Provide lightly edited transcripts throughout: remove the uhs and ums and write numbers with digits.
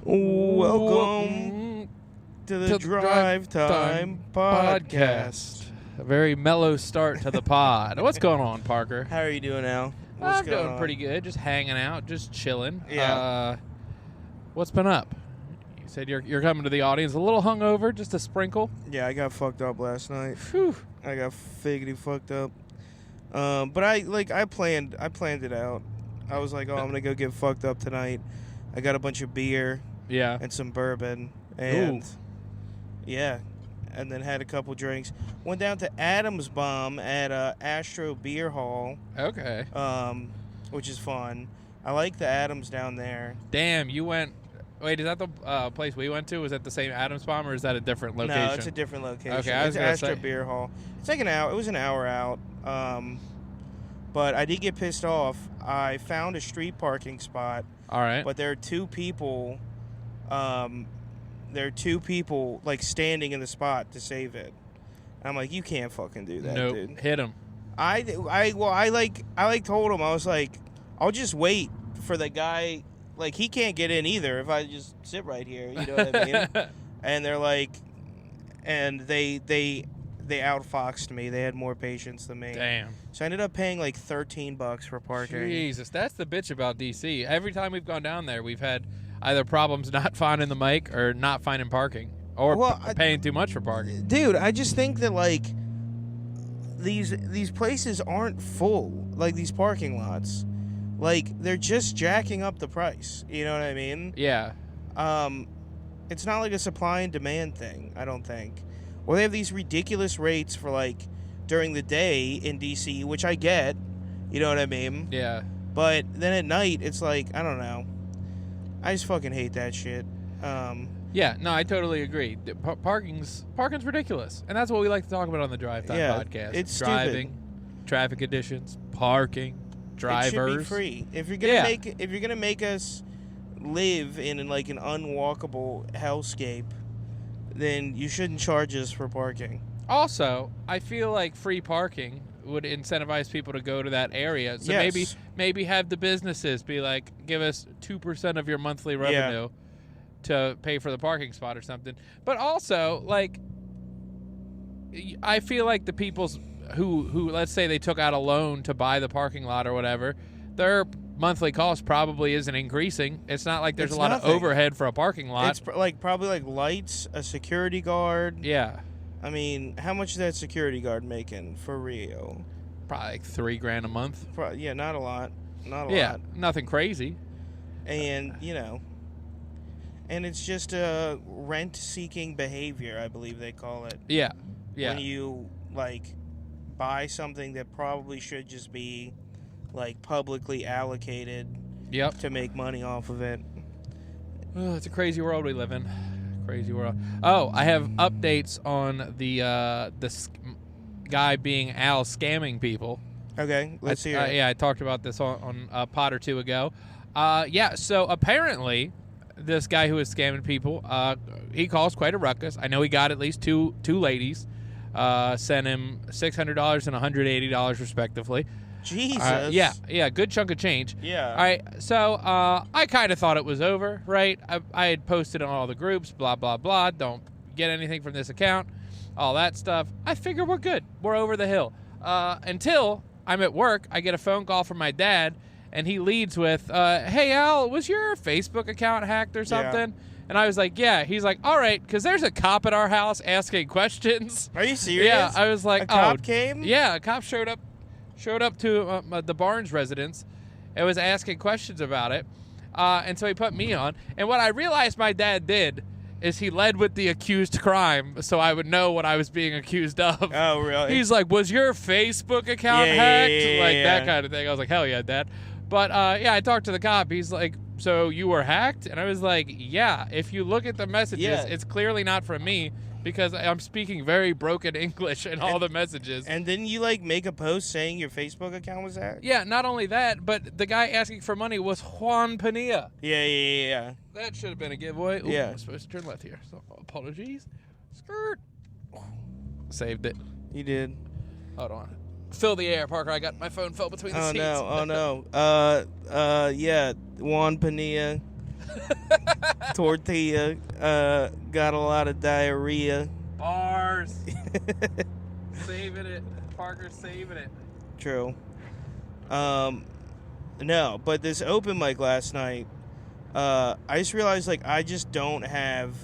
Welcome to the Drive Time Podcast. A very mellow start to the pod. What's going on, Parker? How are you doing, Al? I'm doing pretty good. Just hanging out, just chilling. Yeah. What's been up? You said you're coming to the audience a little hungover, just a sprinkle. Yeah, I got fucked up last night. Whew. I got figgity fucked up. But I planned it out. I was like, I'm gonna go get fucked up tonight. I got a bunch of beer. Yeah. And some bourbon. And Ooh. yeah. And then had a couple drinks. Went down to Adam's Bomb at Astro Beer Hall. Okay. Which is fun. I like the Adams down there. Damn, you went. Wait, is that the place we went to? Was that the same Adams Bomb, or is that a different location? No, it's a different location. Okay, I was it's gonna Astro say. Beer Hall. It's like an hour. It was an hour out. But I did get pissed off. I found a street parking spot. All right. But there are two people. There are two people like standing in the spot to save it. And I'm like, you can't fucking do that, Nope. dude. Hit him. I told him, I was like, I'll just wait for the guy. Like, he can't get in either if I just sit right here. You know what I mean? And they're like, and they outfoxed me. They had more patience than me. Damn. So I ended up paying like $13 for parking. Jesus, that's the bitch about DC. Every time we've gone down there, we've had either problems not finding the mic or not finding parking or paying too much for parking. Dude, I just think that like these places aren't full, like these parking lots. Like, they're just jacking up the price. You know what I mean? Yeah. It's not like a supply and demand thing, I don't think. Or they have these ridiculous rates for like during the day in DC, which I get. You know what I mean? Yeah. But then at night, it's like, I don't know. I just fucking hate that shit. Yeah, no, I totally agree. Parking's ridiculous. And that's what we like to talk about on the Drive Time podcast. It's driving, stupid. traffic conditions, parking, drivers. It should be free. If you're gonna make us live in like an unwalkable hellscape, then you shouldn't charge us for parking. Also, I feel like free parking would incentivize people to go to that area. So Yes. maybe have the businesses be like, give us 2% of your monthly revenue to pay for the parking spot or something. But also, like, I feel like the people's who let's say they took out a loan to buy the parking lot or whatever, their monthly cost probably isn't increasing. It's not like there's a lot of overhead for a parking lot. It's probably like lights, a security guard. Yeah. I mean, how much is that security guard making for real? Probably like $3,000 a month. Yeah, not a lot. Not a Yeah, lot. nothing crazy. And, you know, and it's just a rent-seeking behavior, I believe they call it. Yeah, yeah. When you, like, buy something that probably should just be, like, publicly allocated to make money off of it. Oh, it's a crazy world we live in. Crazy world. Oh, I have updates on the guy being Al scamming people. Okay, let's hear it. Yeah, I talked about this on a pod or two ago. So apparently this guy who is scamming people, he caused quite a ruckus. I know he got at least two ladies, sent him $600 and $180 respectively. Jesus. Yeah, good chunk of change. Yeah. All right, so I kind of thought it was over, right? I had posted on all the groups, blah, blah, blah. Don't get anything from this account, all that stuff. I figure we're good. We're over the hill. Until I'm at work, I get a phone call from my dad, and he leads with, hey, Al, was your Facebook account hacked or something? Yeah. And I was like, yeah. He's like, all right, because there's a cop at our house asking questions. Are you serious? Yeah, I was like, a cop came? Yeah, a cop showed up to the Barnes residence and was asking questions about it. And so he put me on. And what I realized my dad did is he led with the accused crime so I would know what I was being accused of. Oh, really? He's like, was your Facebook account hacked? That kind of thing. I was like, hell yeah, Dad. But, I talked to the cop. He's like, so you were hacked? And I was like, yeah. If you look at the messages, it's clearly not from me. Because I'm speaking very broken English in all the messages. And didn't you, like, make a post saying your Facebook account was hacked? Yeah, not only that, but the guy asking for money was Juan Pania. Yeah. That should have been a giveaway. Ooh, yeah. I'm supposed to turn left here. So, apologies. Skirt. Saved it. You did. Hold on. Fill the air, Parker. I got my phone fell between the seats. Oh, no. Yeah, Juan Pania. Tortilla got a lot of diarrhea. Bars. Saving it. Parker's saving it. True. No, but this open mic last night, I just realized, like, I just don't have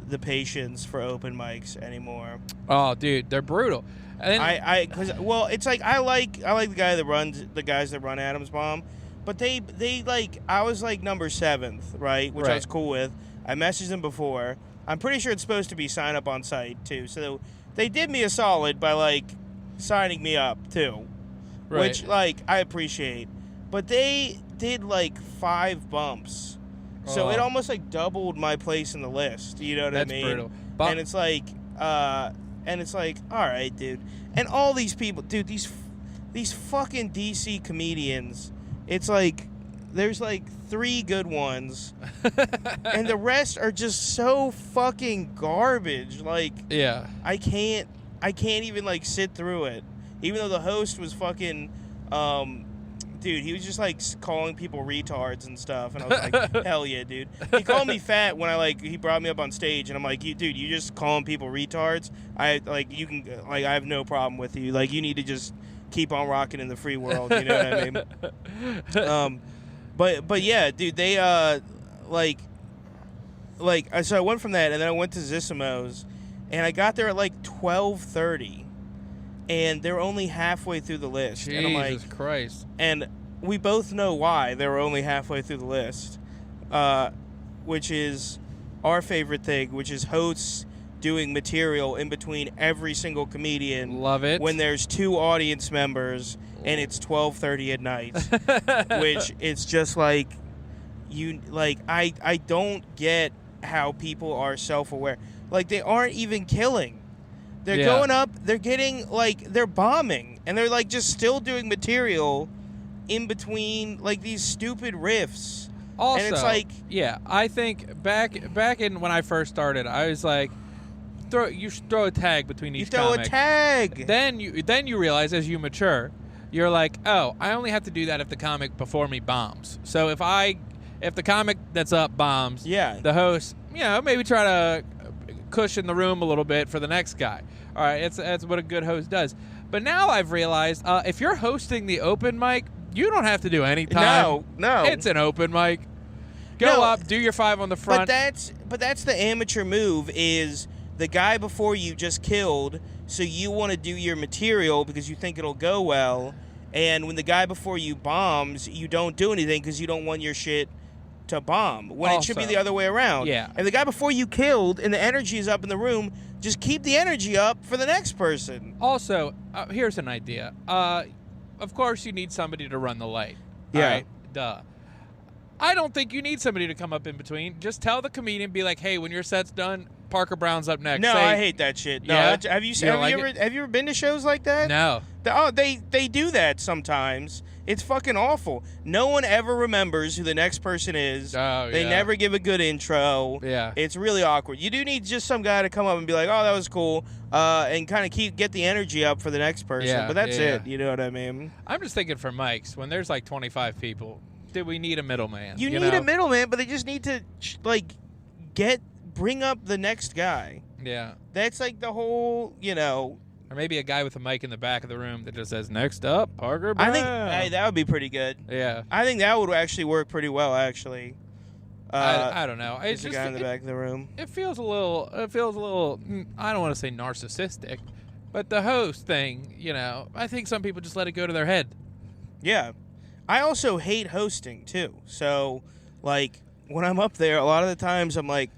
the patience for open mics anymore. Oh, dude, they're brutal. And Cause, well, it's like I like the guys that run Adam's Bomb, but they like, I was like number 7th, right? Which I was cool with. I messaged them before. I'm pretty sure it's supposed to be sign up on site too. So they did me a solid by like signing me up too, which like I appreciate. But they did like 5 bumps. So it almost like doubled my place in the list. You know what I mean? That's brutal. And it's like, all right, dude. And all these people, dude, these fucking DC comedians. It's like there's like 3 good ones, and the rest are just so fucking garbage. Like, yeah, I can't even like sit through it. Even though the host was fucking. Dude, he was just, like, calling people retards and stuff, and I was like, hell yeah, dude. He called me fat when he brought me up on stage, and I'm like, dude, you just calling people retards? I have no problem with you. Like, you need to just keep on rocking in the free world, you know what I mean? But yeah, dude, they, so I went from that, and then I went to Zissimo's, and I got there at, like, 12:30. And they're only halfway through the list. Jesus and I'm like, Christ. And we both know why they were only halfway through the list, which is our favorite thing, which is hosts doing material in between every single comedian. Love it. When there's 2 audience members and it's 12:30 at night, which it's just like, I don't get how people are self-aware. Like, they aren't even killing. They're going up, they're getting, like, they're bombing, and they're, like, just still doing material in between, like, these stupid riffs. Also, and it's like... Yeah, I think back in when I first started, I was like, you should throw a tag between each comic. You throw a tag! Then you realize, as you mature, you're like, oh, I only have to do that if the comic before me bombs. So if the comic that's up bombs, the host, maybe try to cushion the room a little bit for the next guy. All right, that's what a good host does. But now I've realized, if you're hosting the open mic, you don't have to do any time. No. It's an open mic. Go up, do your 5 on the front. But that's the amateur move, is the guy before you just killed, so you want to do your material because you think it'll go well, and when the guy before you bombs, you don't do anything because you don't want your shit to bomb, when it should be the other way around. Yeah. And the guy before you killed and the energy is up in the room, just keep the energy up for the next person. Also, here's an idea. Of course you need somebody to run the light. Yeah. All right? Duh. I don't think you need somebody to come up in between. Just tell the comedian, be like, hey, when your set's done, Parker Brown's up next. No, I hate that shit. No, yeah? Have you ever been to shows like that? No. They do that sometimes. It's fucking awful. No one ever remembers who the next person is. Oh, They never give a good intro. Yeah. It's really awkward. You do need just some guy to come up and be like, oh, that was cool, and kind of get the energy up for the next person. Yeah, but that's yeah. it. You know what I mean? I'm just thinking for mics, when there's like 25 people, do we need a middleman? You need a middleman, but they just need to, bring up the next guy. Yeah. That's like the whole, Or maybe a guy with a mic in the back of the room that just says, next up, Parker Brown. I think that would be pretty good. Yeah. I think that would actually work pretty well, actually. I don't know. It's just a guy in the back of the room. It feels a little, I don't want to say narcissistic, but the host thing, I think some people just let it go to their head. Yeah. I also hate hosting, too. So, when I'm up there, a lot of the times I'm like,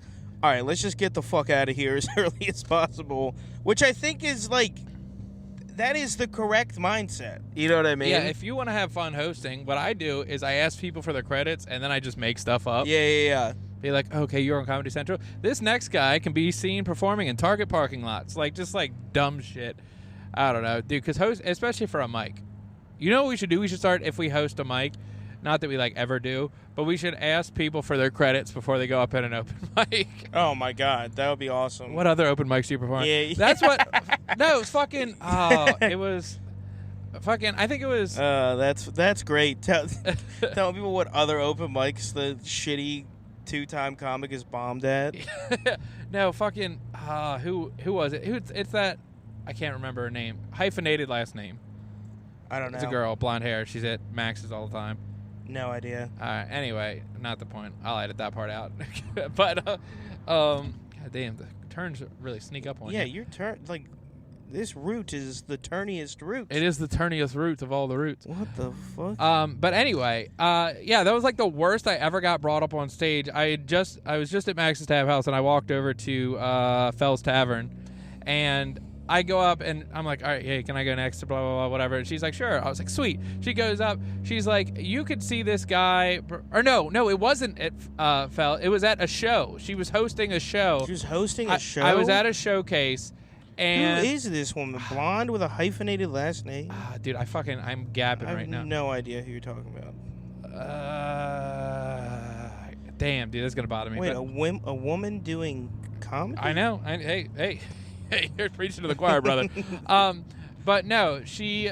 all right, let's just get the fuck out of here as early as possible, which I think is, that is the correct mindset. You know what I mean? Yeah, if you want to have fun hosting, what I do is I ask people for their credits, and then I just make stuff up. Yeah. Be like, okay, you're on Comedy Central. This next guy can be seen performing in Target parking lots. Just dumb shit. I don't know, dude, because host, especially for a mic. You know what we should do? We should start, if we host a mic, not that we ever do, but we should ask people for their credits before they go up at an open mic. Oh my God, that would be awesome. What other open mics do you perform? Yeah. That's what. No, it was fucking. Oh, it was. Fucking. I think it was. That's great. Telling people what other open mics the shitty two-time comic is bombed at. No, fucking who was it? It's that I can't remember her name. Hyphenated last name. I don't know. It's a girl, blonde hair. She's at Max's all the time. No idea. Anyway, not the point. I'll edit that part out. But God damn, the turns really sneak up on you. Yeah, your turn this root is the turniest root. It is the turniest root of all the roots. What the fuck? But anyway, yeah, that was like the worst I ever got brought up on stage. I was just at Max's Tab House, and I walked over to Fell's Tavern, and I go up, and I'm like, all right, hey, can I go next to blah, blah, blah, whatever? And she's like, sure. I was like, sweet. She goes up. She's like, you could see this guy. Or no, it wasn't at Fell. It was at a show. She was hosting a show. She was hosting a show? I was at a showcase. And who is this woman? Blonde with a hyphenated last name? Dude, I'm gapping right now. I have no idea who you're talking about. Damn, dude, that's going to bother me. Wait, a woman doing comedy? I know. Hey, you're preaching to the choir, brother. But no, she,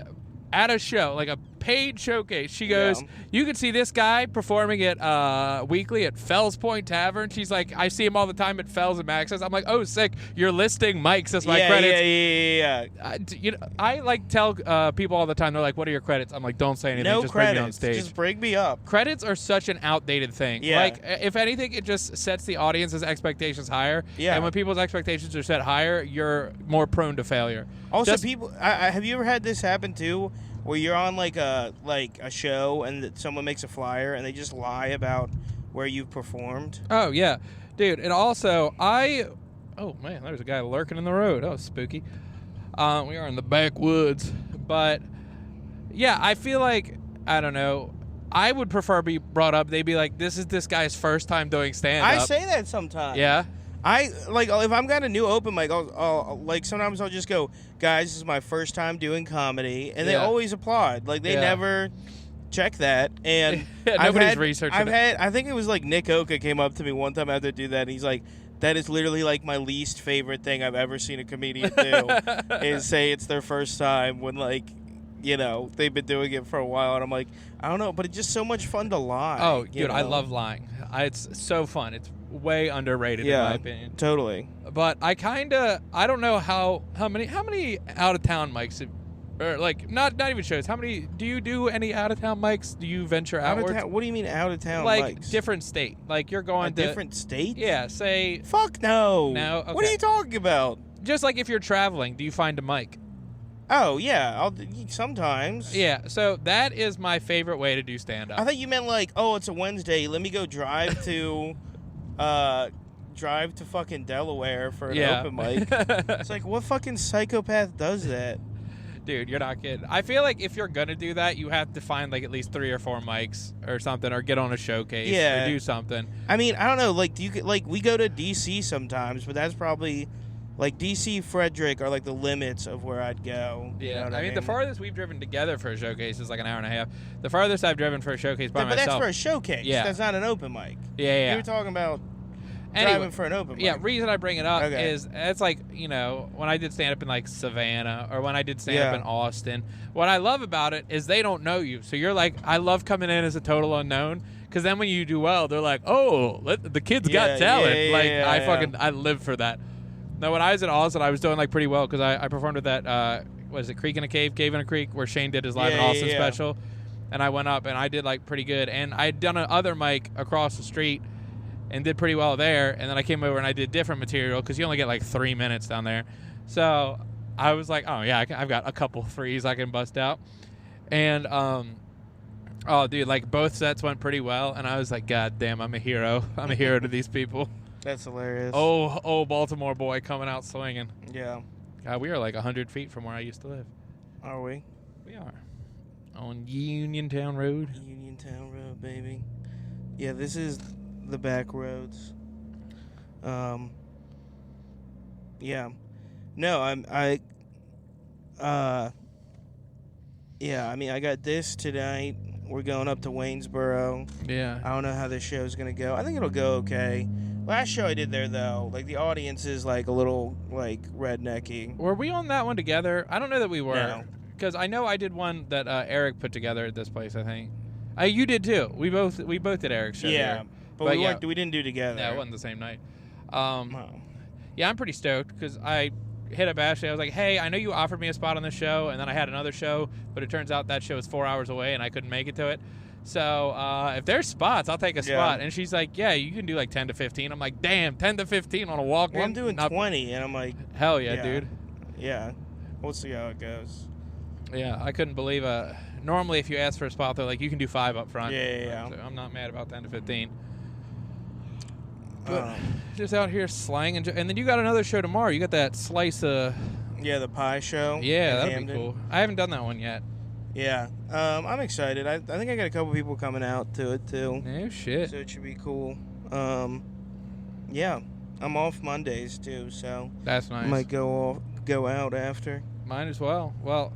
at a show, like a paid showcase, she goes, you can see this guy performing at weekly at Fells Point Tavern. She's like, I see him all the time at Fells and Max's. I'm like, oh, sick. You're listing mics as my credits. Yeah. I like tell people all the time, they're like, what are your credits? I'm like, don't say anything. No just credits. Bring me on stage. Just bring me up. Credits are such an outdated thing. Yeah. Like, if anything, it just sets the audience's expectations higher. Yeah. And when people's expectations are set higher, you're more prone to failure. Also, people, have you ever had this happen too, where you're on like a show and someone makes a flyer and they just lie about where you've performed? Oh yeah, dude. And also, oh man, there's a guy lurking in the road. Oh, spooky. We are in the backwoods, but yeah, I feel like, I don't know, I would prefer be brought up. They'd be like, this is this guy's first time doing stand-up. I say that sometimes. Yeah. I like if I'm got a new open mic, I'll like sometimes I'll just go, guys, this is my first time doing comedy, and they always applaud. Like they never check that. And nobody's researching it. I think it was like Nick Oka came up to me one time after do that, and he's like, that is literally like my least favorite thing I've ever seen a comedian do is say it's their first time when they've been doing it for a while, and I'm like, I don't know, but it's just so much fun to lie. Oh, dude, I love lying. It's so fun. It's way underrated in my opinion. Totally. But I don't know how many out of town mics or like not even shows. How many do you do any out of town mics? Do you venture outwards? What do you mean out of town like mics? Different state. Like you're going to different state? Yeah, say fuck no. No. Okay. What are you talking about? Just like if you're traveling, do you find a mic? Oh yeah, I'll sometimes. Yeah, so that is my favorite way to do stand up. I thought you meant like, oh, it's a Wednesday. Let me go drive to fucking Delaware for an open mic. It's like, what fucking psychopath does that? Dude, you're not kidding. I feel like if you're gonna do that, you have to find like at least 3 or 4 mics or something, or get on a showcase or do something. I mean, I don't know. Like, we go to DC sometimes, but that's probably like DC, Frederick are like the limits of where I'd go. Yeah, you know what I mean, the farthest we've driven together for a showcase is like an hour and a half. The farthest I've driven for a showcase by myself. But that's for a showcase. Yeah, that's not an open mic. Yeah. You're talking about driving for an open mic. Yeah, reason I bring it up is it's like, when I did stand up in like Savannah or when I did stand up in Austin, what I love about it is they don't know you. So you're like, I love coming in as a total unknown, because then when you do well, they're like, oh, the kid's got talent. I live for that. Now, when I was in Austin, I was doing like pretty well because I performed with that, Creek in a Cave, Cave in a Creek, where Shane did his live in Austin special. And I went up and I did like pretty good. And I'd done another mic across the street and did pretty well there. And then I came over and I did different material because you only get like 3 minutes down there. So I was like, oh yeah, I've got a couple threes I can bust out. And oh dude, like both sets went pretty well. And I was like, God damn, I'm a hero. I'm a hero to these people. That's hilarious. Oh, Baltimore boy coming out swinging. Yeah. God, we are like 100 feet from where I used to live. Are we? We are. On Uniontown Road. Uniontown Road, baby. Yeah, this is the back roads. Yeah. No, I got this tonight. We're going up to Waynesboro. Yeah. I don't know how this show's going to go. I think it'll go okay. Last show I did there, though, like, the audience is, like, a little, like, rednecky. Were we on that one together? I don't know that we were. No. Because I know I did one that Eric put together at this place, I think. You did, too. We both did Eric's show. Yeah. But we didn't do together. No, it wasn't the same night. Wow. Yeah, I'm pretty stoked because I hit up Ashley. I was like, hey, I know you offered me a spot on the show, and then I had another show, but it turns out that show is 4 hours away, and I couldn't make it to it. So if there's spots, I'll take a spot. And she's like, yeah, you can do like 10 to 15. I'm like, damn, 10 to 15 on a walk-in? Well, I'm doing 20, and I'm like... Hell yeah, dude. Yeah. We'll see how it goes. Yeah, I couldn't believe normally if you ask for a spot, they're like, you can do 5 up front. Yeah. So I'm not mad about 10 to 15. But just out here slanging. And then you got another show tomorrow. You got that slice of... Yeah, the pie show. Yeah, that'd be cool. I haven't done that one yet. Yeah, I'm excited. I think I got a couple people coming out to it too. No shit. So it should be cool. Yeah, I'm off Mondays too, so that's nice. I might go out after. Might as well. Well,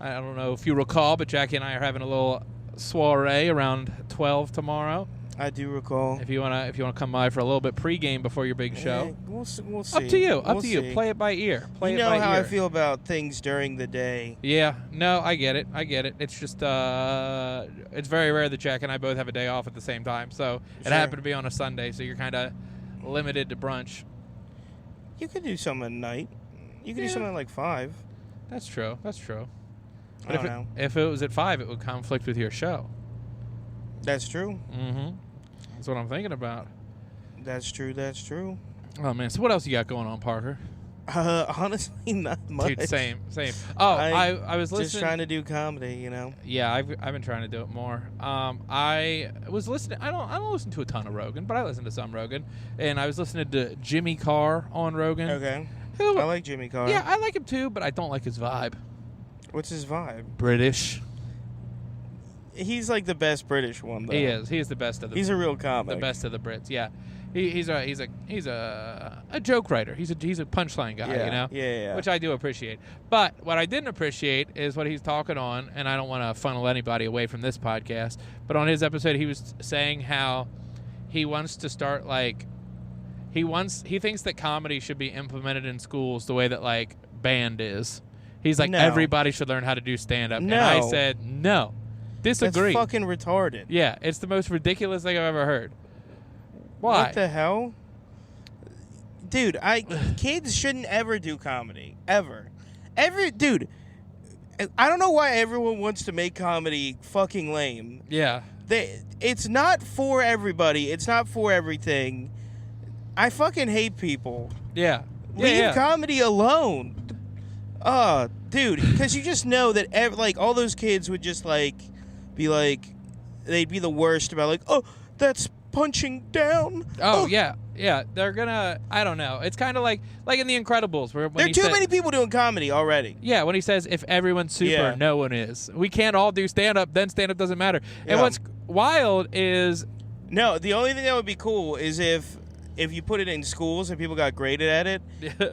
I don't know if you recall, but Jackie and I are having a little soiree around 12 tomorrow. I do recall. If you wanna come by for a little bit pregame before your big show, we'll see. Up to you. Up to you. Play it by ear. You know how I feel about things during the day. Yeah. No, I get it. It's just it's very rare that Jack and I both have a day off at the same time. So it happened to be on a Sunday, so you're kind of limited to brunch. You could do something at night. You could do something at like 5. That's true. But I don't know. If it was at 5, it would conflict with your show. That's true. Mm-hmm. That's what I'm thinking about. That's true. Oh, man. So what else you got going on, Parker? Honestly, not much. Dude, same. Oh, I was listening. Just trying to do comedy, you know? Yeah, I've been trying to do it more. I was listening. I don't listen to a ton of Rogan, but I listen to some Rogan. And I was listening to Jimmy Carr on Rogan. Okay. I like Jimmy Carr. Yeah, I like him too, but I don't like his vibe. What's his vibe? British. He's like the best British one, though. He is. He's the best of the. He's a real comic. The best of the Brits. Yeah, he's a joke writer. He's a punchline guy. You know. Yeah. Which I do appreciate. But what I didn't appreciate is what he's talking on, and I don't want to funnel anybody away from this podcast. But on his episode, he was saying how he wants to start he thinks that comedy should be implemented in schools the way that like band is. He's like, everybody should learn how to do stand-up. No. And I said no. Disagree. That's fucking retarded. Yeah, it's the most ridiculous thing I've ever heard. Why? What the hell? Dude, kids shouldn't ever do comedy. Ever. Dude, I don't know why everyone wants to make comedy fucking lame. Yeah. It's not for everybody. It's not for everything. I fucking hate people. Yeah. Leave comedy alone. Dude, because you just know that all those kids would just be like, they'd be the worst about oh, that's punching down. Oh. Yeah. They're gonna. I don't know. It's kind of like in The Incredibles, where there are too many people doing comedy already. Yeah, when he says if everyone's super, no one is. We can't all do stand up. Then stand up doesn't matter. Yeah. And what's wild is the only thing that would be cool is if you put it in schools and people got graded at it,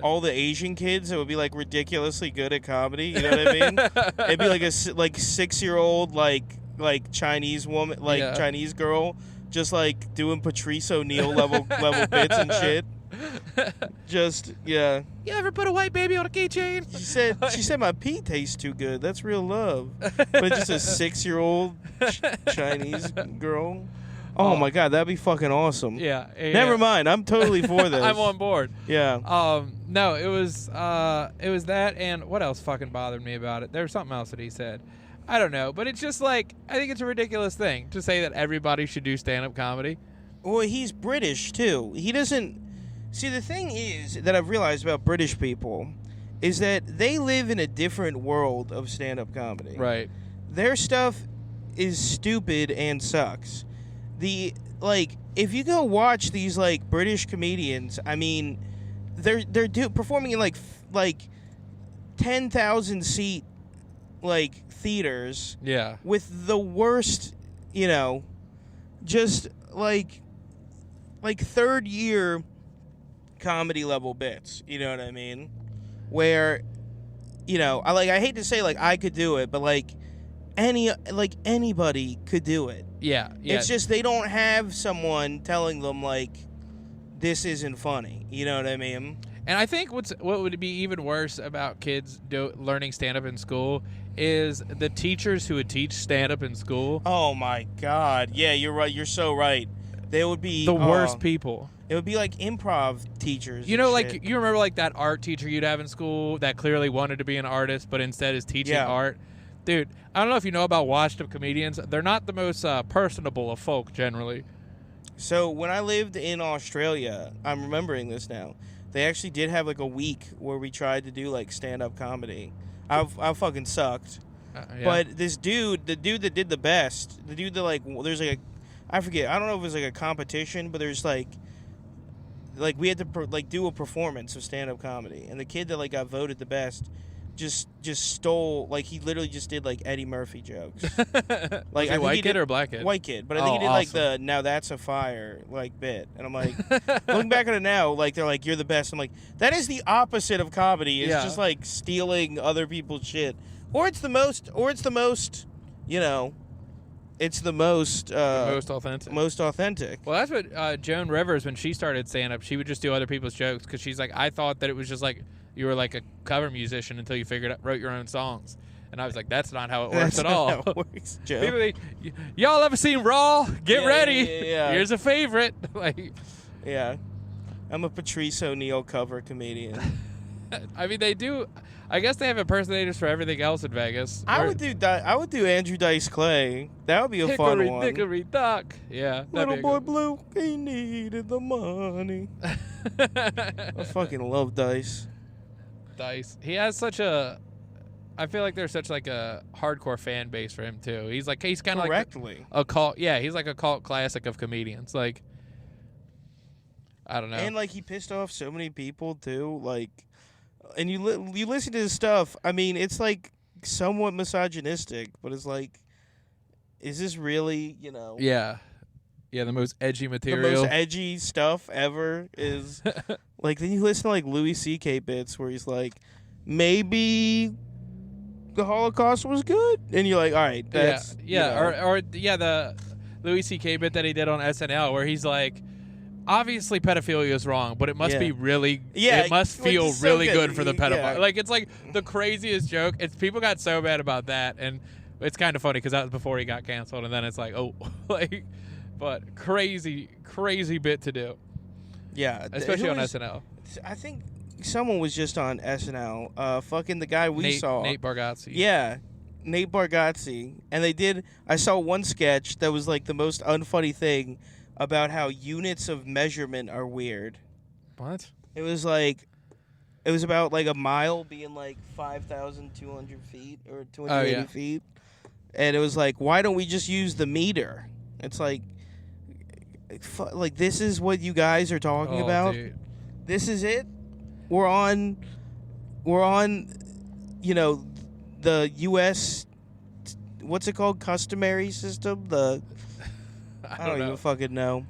all the Asian kids that would be ridiculously good at comedy. You know what I mean? It'd be like a 6-year-old Chinese woman, Chinese girl, just doing Patrice O'Neal level bits and shit. Just You ever put a white baby on a keychain? She said my pee tastes too good. That's real love. But just a 6-year-old Chinese girl. Oh my God, that'd be fucking awesome. Yeah. Never mind, I'm totally for this. I'm on board. Yeah. No, it was that, and what else fucking bothered me about it? There was something else that he said. I don't know, but it's just I think it's a ridiculous thing to say that everybody should do stand-up comedy. Well, he's British too. He doesn't. See, the thing is that I've realized about British people is that they live in a different world of stand-up comedy. Right. Their stuff is stupid and sucks. If you go watch these British comedians, I mean, they're performing in 10,000 seat theaters. Yeah. With the worst, just third year comedy level bits. You know what I mean? Where, I hate to say I could do it, but anybody could do it. Yeah. It's just they don't have someone telling them this isn't funny. You know what I mean? And I think what would be even worse about kids learning stand-up in school is the teachers who would teach stand-up in school. Oh my God! Yeah, you're right. You're so right. They would be the worst people. It would be like improv teachers. You know, and like, shit. you remember, like, that art teacher you'd have in school that clearly wanted to be an artist, but instead is teaching art? Dude, I don't know if you know about washed-up comedians. They're not the most personable of folk, generally. So when I lived in Australia, I'm remembering this now, they actually did have, like, a week where we tried to do, like, stand-up comedy. I fucking sucked. Yeah. But this dude, the dude that did the best, the dude that, like, there's, like, I forget, I don't know if it was, like, a competition, but there's, like we had to, do a performance of stand-up comedy. And the kid that, like, got voted the best just stole, like, he literally just did, like, Eddie Murphy jokes. Like, a white kid or a black kid? White kid. But I think he did, like, the now that's a fire, like, bit. And I'm like, looking back at it now, like, they're like, you're the best. I'm like, that is the opposite of comedy. It's just, like, stealing other people's shit. Or it's the most, you know, it's the most authentic. Most authentic. Well, that's what Joan Rivers, when she started stand-up, she would just do other people's jokes because she's like, I thought that it was just like you were like a cover musician until you wrote your own songs. And I was like, that's not how it works at all. How it works, Joe. Y'all ever seen Raw? Get ready. Yeah. Here's a favorite. Like, yeah. I'm a Patrice O'Neal cover comedian. I mean, they do. I guess they have impersonators for everything else in Vegas. I would do Andrew Dice Clay. That would be a fun one. Hickory Dock. Yeah. Little boy blue, he needed the money. I fucking love Dice. Dice. He has such a. I feel like there's such like a hardcore fan base for him too. He's kind of like a cult. Yeah, he's like a cult classic of comedians. Like, I don't know. And like he pissed off so many people too. Like, and you listen to his stuff. I mean, it's like somewhat misogynistic, but it's like, is this really, you know? Yeah. Yeah, the most edgy material. The most edgy stuff ever is like, then you listen to like Louis C.K. bits where he's like, maybe the Holocaust was good, and you're like, all right, that's the Louis C.K. bit that he did on SNL where he's like, obviously pedophilia is wrong, but it must be really, it must feel really good for the pedophile. Like, it's like the craziest joke. It's people got so bad about that, and it's kind of funny because that was before he got canceled, and then it's like, oh, like, but crazy bit to do. Yeah, especially on SNL. I think someone was just on SNL. Fucking the guy we saw, Nate Bargatze. Yeah, Nate Bargatze, and I saw one sketch that was like the most unfunny thing about how units of measurement are weird. What? It was about like a mile being like 5,200 feet or 280 feet, and it was like, why don't we just use the meter? It's like this is what you guys are talking about. Dude. This is it. We're on, you know, the U.S. What's it called? Customary system. I don't even fucking know.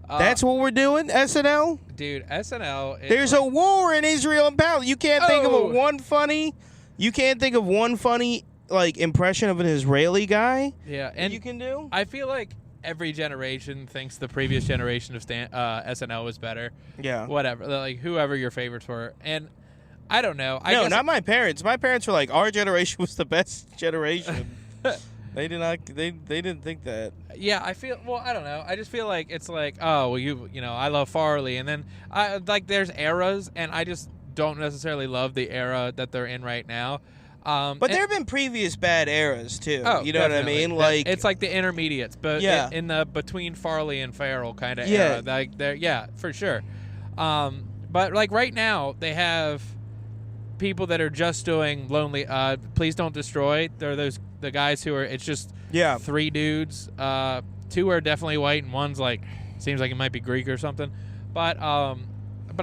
That's what we're doing. SNL. Dude, SNL. There's a war in Israel and Palestine. You can't think of one funny. You can't think of one funny like impression of an Israeli guy. Yeah, and you can do. I feel like every generation thinks the previous generation of SNL was better. Yeah. Whatever. Like, whoever your favorites were. And I don't know. No, not my parents. My parents were like, our generation was the best generation. They did not. They didn't think that. Yeah, I feel. Well, I don't know. I just feel like it's like, oh, well, you know, I love Farley, and then there's eras, and I just don't necessarily love the era that they're in right now. But there have been previous bad eras too. Oh, you know definitely. what I mean? Like, it's like the intermediates, but in the between Farley and Farrell kind of era. Like, for sure. But like right now, they have people that are just doing Lonely. Please Don't Destroy. They're the guys who are. It's just three dudes. Two are definitely white, and one's like seems like it might be Greek or something. But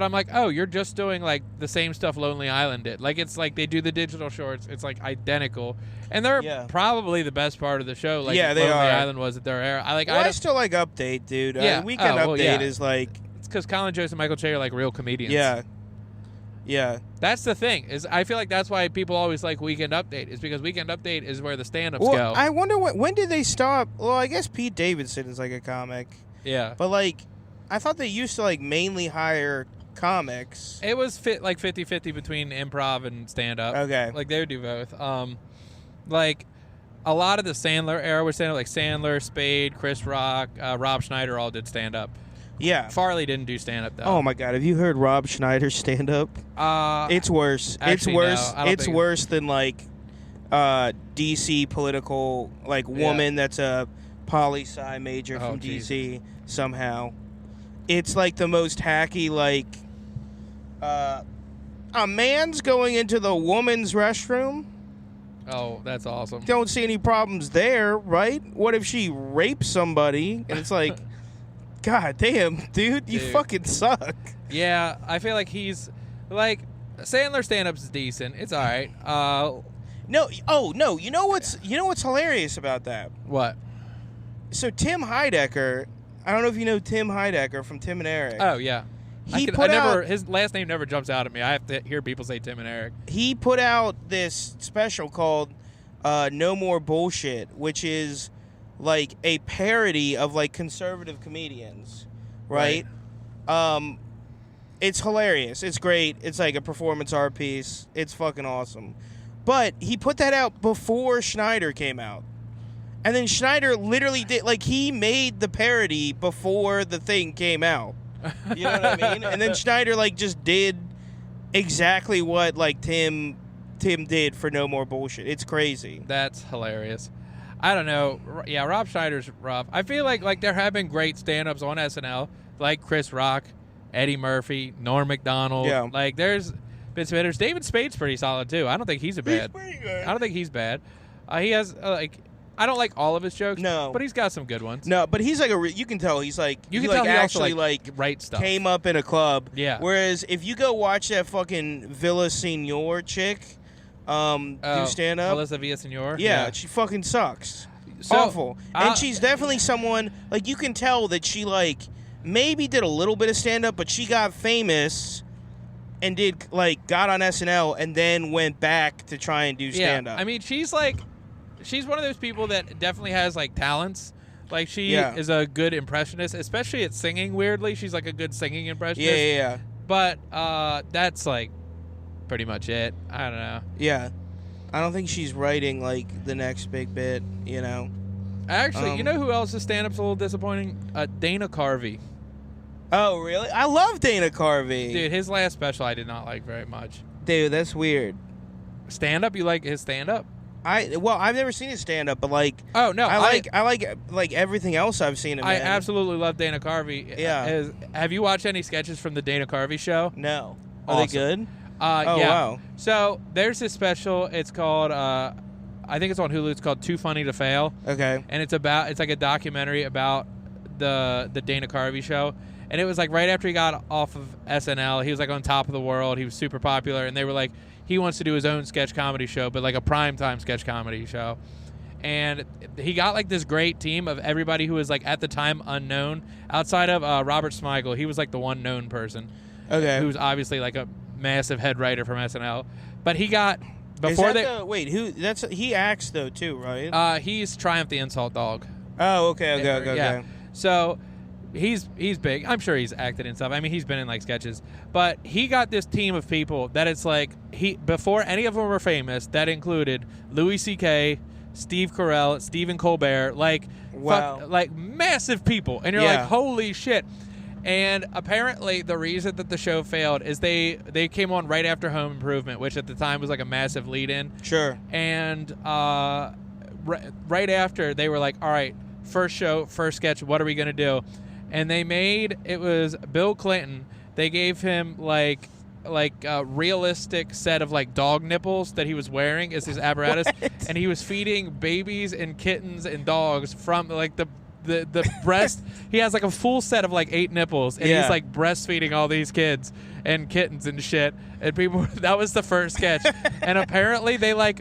I'm like, oh, you're just doing like the same stuff Lonely Island did. Like, it's like they do the digital shorts. It's like identical, and they're probably the best part of the show. Like, they Lonely are. Island was at their era. I still like Update, dude. Yeah. Weekend Update is like. It's because Colin Jost and Michael Che are like real comedians. Yeah. Yeah. That's the thing. Is I feel like that's why people always like Weekend Update. Is because Weekend Update is where the stand-ups go. I wonder when did they stop? Well, I guess Pete Davidson is like a comic. Yeah. But like, I thought they used to like mainly hire comics. It was like 50-50 between improv and stand-up. Okay. Like, they would do both. Like, a lot of the Sandler era was stand-up, like Sandler, Spade, Chris Rock, Rob Schneider all did stand-up. Yeah. Farley didn't do stand-up, though. Oh, my God. Have you heard Rob Schneider stand up? It's worse. Actually, it's worse. no, It's worse than, like, D.C. political, like, woman that's a poli-sci major from D.C. somehow. It's, like, the most hacky, like, a man's going into the woman's restroom? Oh, that's awesome. Don't see any problems there, right? What if she rapes somebody? And it's like, God damn, dude, you fucking suck. Yeah, I feel like he's, like, Sandler stand-up's decent. It's all right. No, you know what's hilarious about that? What? So Tim Heidecker, I don't know if you know Tim Heidecker from Tim and Eric. Oh, yeah. His last name never jumps out at me. I have to hear people say Tim and Eric. He put out this special called No More Bullshit, which is like a parody of like conservative comedians, right? It's hilarious. It's great. It's like a performance art piece. It's fucking awesome. But he put that out before Schneider came out. And then Schneider literally did, like, he made the parody before the thing came out. You know what I mean? And then Schneider, like, just did exactly what, like, Tim did for No More Bullshit. It's crazy. That's hilarious. I don't know. Yeah, Rob Schneider's rough. I feel like there have been great stand-ups on SNL, like Chris Rock, Eddie Murphy, Norm Macdonald. Yeah. Like, there's been spitters. David Spade's pretty solid, too. I don't think he's a bad. He's pretty good. I don't think he's bad. He has, I don't like all of his jokes. No. But he's got some good ones. No, but he's like you can tell he's like, you can like tell he actually also, like write stuff. Came up in a club. Yeah. Whereas if you go watch that fucking Villa Senor chick do stand up. Melissa Villasenor? Yeah, she fucking sucks. So, awful. And she's definitely someone, like, you can tell that she, like, maybe did a little bit of stand up, but she got famous and got on SNL and then went back to try and do stand up. I mean, she's one of those people that definitely has, like, talents. Like, she is a good impressionist, especially at singing, weirdly. She's, like, a good singing impressionist. Yeah. But that's, like, pretty much it. I don't know. Yeah. I don't think she's writing, like, the next big bit, you know? Actually, you know who else's stand-up's a little disappointing? Dana Carvey. Oh, really? I love Dana Carvey. Dude, his last special I did not like very much. Dude, that's weird. Stand-up? You like his stand-up? I've never seen his stand-up, but like, oh no, I like everything else I've seen him. I absolutely love Dana Carvey. Yeah. Have you watched any sketches from the Dana Carvey show? No. Awesome. Are they good? Yeah. Wow. So there's this special. It's called. I think it's on Hulu. It's called Too Funny to Fail. Okay. And it's like a documentary about the Dana Carvey show. And it was like right after he got off of SNL, he was like on top of the world. He was super popular, and they were like, he wants to do his own sketch comedy show, but like a primetime sketch comedy show. And he got like this great team of everybody who was like at the time unknown outside of Robert Smigel. He was like the one known person. Okay. Who's obviously like a massive head writer from SNL. But he got he acts though too, right? He's Triumph the Insult Dog. Oh, okay. So he's big. I'm sure he's acted in stuff. I mean, he's been in like sketches. But he got this team of people that it's like before any of them were famous, that included Louis C.K., Steve Carell, Stephen Colbert, like wow. like massive people. And you're like, holy shit. And apparently the reason that the show failed is they came on right after Home Improvement, which at the time was like a massive lead-in. Sure. And right after, they were like, all right, first show, first sketch, what are we going to do? And it was Bill Clinton. They gave him like a realistic set of like dog nipples that he was wearing as his apparatus. And he was feeding babies and kittens and dogs from like the breast. He has like a full set of like 8 nipples, and he's like breastfeeding all these kids and kittens and shit. And people, that was the first sketch. And apparently they I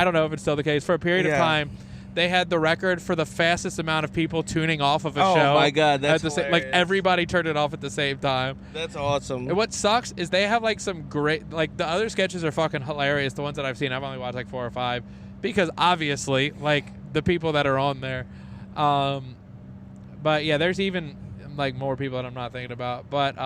don't know if it's still the case, for a period of time, they had the record for the fastest amount of people tuning off of a show. Oh my god, that's hilarious. Like everybody turned it off at the same time. That's awesome. And what sucks is they have like some great, like the other sketches are fucking hilarious. The ones that I've seen, I've only watched like 4 or 5, because obviously like the people that are on there. But yeah, there's even like more people that I'm not thinking about. But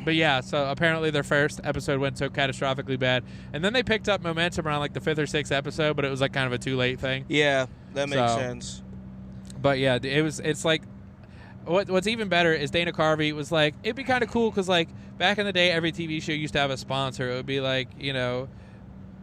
But yeah, so apparently their first episode went so catastrophically bad, and then they picked up momentum around like the 5th or 6th episode, but it was like kind of a too late thing. Yeah, that makes sense. But yeah, it's like what's even better is Dana Carvey was like, it'd be kind of cool because like back in the day, every TV show used to have a sponsor. It would be like, you know,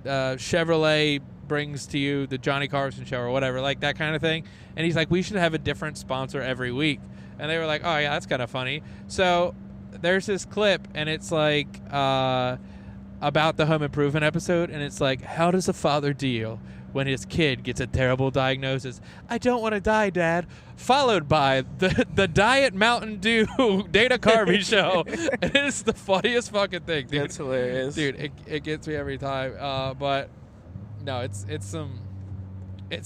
Chevrolet brings to you the Johnny Carson show or whatever, like that kind of thing. And he's like, we should have a different sponsor every week. And they were like, oh yeah, that's kind of funny. So there's this clip, and it's like about the home improvement episode, and it's like, how does a father deal when his kid gets a terrible diagnosis? I don't want to die, Dad. Followed by the Diet Mountain Dew Dana Carvey show. And it's the funniest fucking thing, dude. That's hilarious. Dude, it gets me every time. But no, it's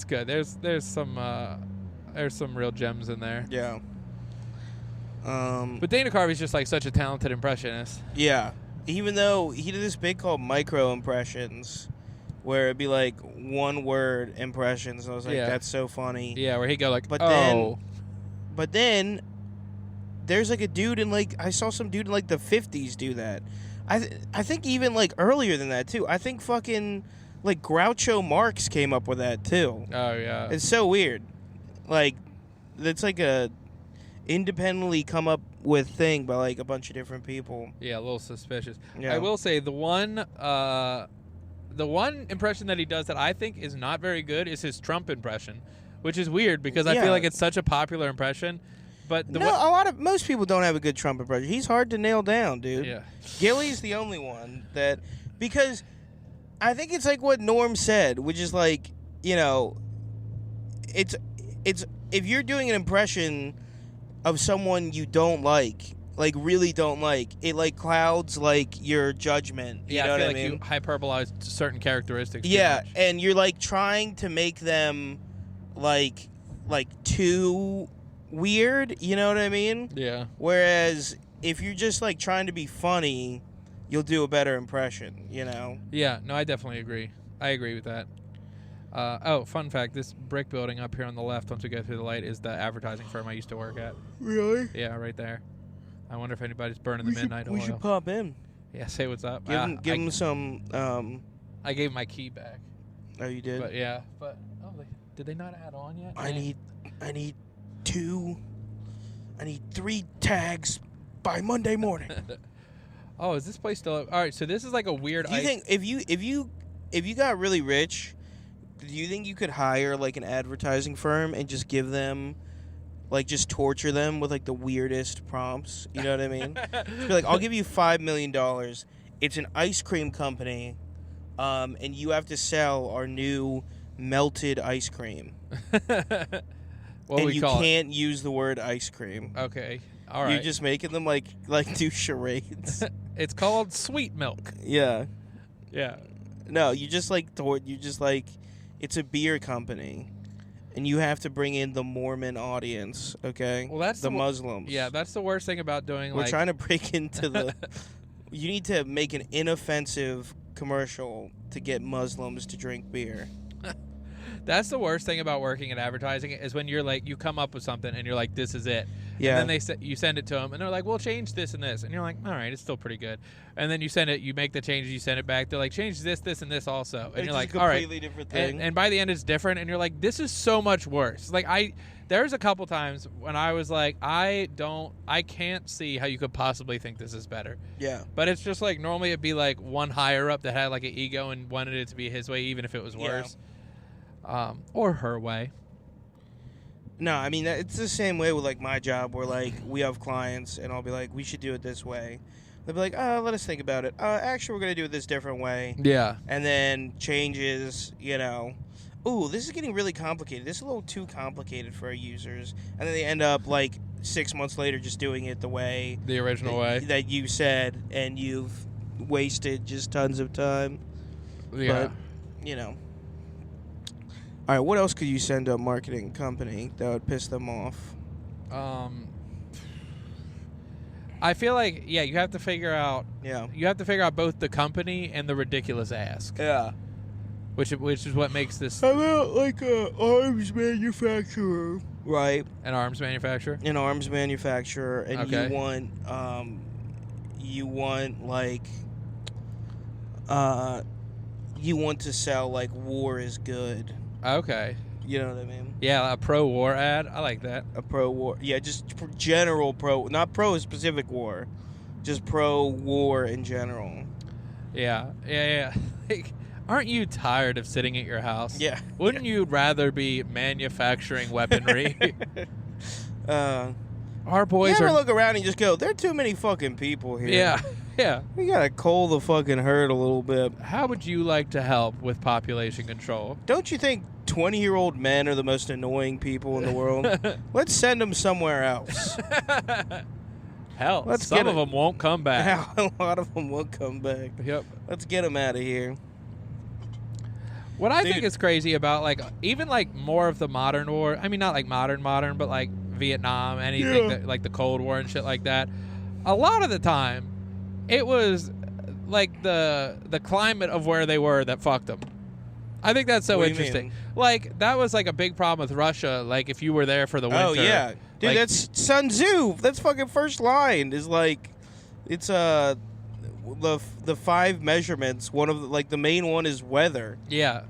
good. There's some real gems in there. Yeah. But Dana Carvey's just like such a talented impressionist. Yeah. Even though he did this bit called micro impressions, where it'd be like one word impressions. I was like, that's so funny. Yeah, where he'd go like, but then there's like a dude in like, I saw some dude in like the 50s do that. I think even like earlier than that too. I think fucking like Groucho Marx came up with that too. Oh yeah. It's so weird. Like, it's like a independently come up with thing by like a bunch of different people. Yeah, a little suspicious. Yeah. I will say the one impression that he does that I think is not very good is his Trump impression, which is weird because I feel like it's such a popular impression. But most people don't have a good Trump impression. He's hard to nail down, dude. Yeah. Gilly's the only one that, because I think it's like what Norm said, which is like, you know, it's if you're doing an impression of someone you don't like really don't like, it like clouds like your judgment. You know I feel what like I mean? you hyperbolize certain characteristics. Yeah, too much. and you're like trying to make them like too weird. You know what I mean? Yeah. Whereas if you're just like trying to be funny, you'll do a better impression. You know? Yeah. No, I definitely agree. I agree with that. Fun fact, this brick building up here on the left, once we go through the light, is the advertising firm I used to work at. Really? Yeah, right there. I wonder if anybody's burning the midnight oil. We should pop in. Yeah, say what's up. Give him some... I gave my key back. Oh, you did? But yeah. But, did they not add on yet? I need 3 tags by Monday morning. Oh, is this place still... All right, so this is like a weird... Do you think if you got really rich, do you think you could hire like an advertising firm and just give them, like, just torture them with like the weirdest prompts? You know what I mean? Be like, I'll give you $5 million. It's an ice cream company, and you have to sell our new melted ice cream. What and we you call can't use the word ice cream. Okay, all right. You're just making them like do charades. It's called sweet milk. Yeah. Yeah. No, you just like it's a beer company, and you have to bring in the Mormon audience. Okay. Well, that's the Muslims. Yeah, that's the worst thing about doing. We're trying to break into the. You need to make an inoffensive commercial to get Muslims to drink beer. That's the worst thing about working in advertising is when you're like, you come up with something and you're like, this is it. Yeah. And then you send it to them and they're like, we'll change this and this. And you're like, all right, it's still pretty good. And then you send it, you make the changes, you send it back. They're like, change this, this, and this also. And it's you're like, a all right. completely different thing. And by the end, it's different. And you're like, this is so much worse. Like there's a couple times when I was like, I can't see how you could possibly think this is better. Yeah. But it's just like, normally it'd be like one higher up that had like an ego and wanted it to be his way, even if it was worse. Or her way. No, I mean, it's the same way with like my job where like we have clients and I'll be like, we should do it this way. They'll be like, let us think about it. Actually, we're going to do it this different way. Yeah. And then changes, you know, ooh, this is getting really complicated. This is a little too complicated for our users. And then they end up like 6 months later just doing it the way. The original way. That you said, and you've wasted just tons of time. Yeah. But, you know. All right, what else could you send to a marketing company that would piss them off? I feel like, yeah, you have to figure out. Yeah. You have to figure out both the company and the ridiculous ask. Yeah. Which is what makes this. How about like a arms manufacturer, right? An arms manufacturer. An arms manufacturer, and okay. you want like you want to sell like war is good. Okay. You know what I mean? Yeah, a pro-war ad. I like that. A pro-war. Yeah, just general pro, not pro-specific war. Just pro-war in general. Yeah. Like, aren't you tired of sitting at your house? Yeah. Wouldn't you rather be manufacturing weaponry? Our boys you ever are... look around and just go, there are too many fucking people here. Yeah. We gotta cull the fucking herd a little bit. How would you like to help with population control? Don't you think 20-year-old men are the most annoying people in the world? Let's send them somewhere else. Hell, some of them won't come back. A lot of them won't come back. Yep. Let's get them out of here. What I think is crazy about, like, even, like, more of the modern war, I mean, not, like, modern, but, like, Vietnam, anything, that, like, the Cold War and shit like that, a lot of the time, it was, like, the climate of where they were that fucked them. I think that's so interesting. Like, that was, like, a big problem with Russia, like, if you were there for the winter. Oh, yeah. Dude, like, that's Sun Tzu. That's fucking first line is, like, it's, the 5 measurements. One of the, like, the main one is weather. Yeah,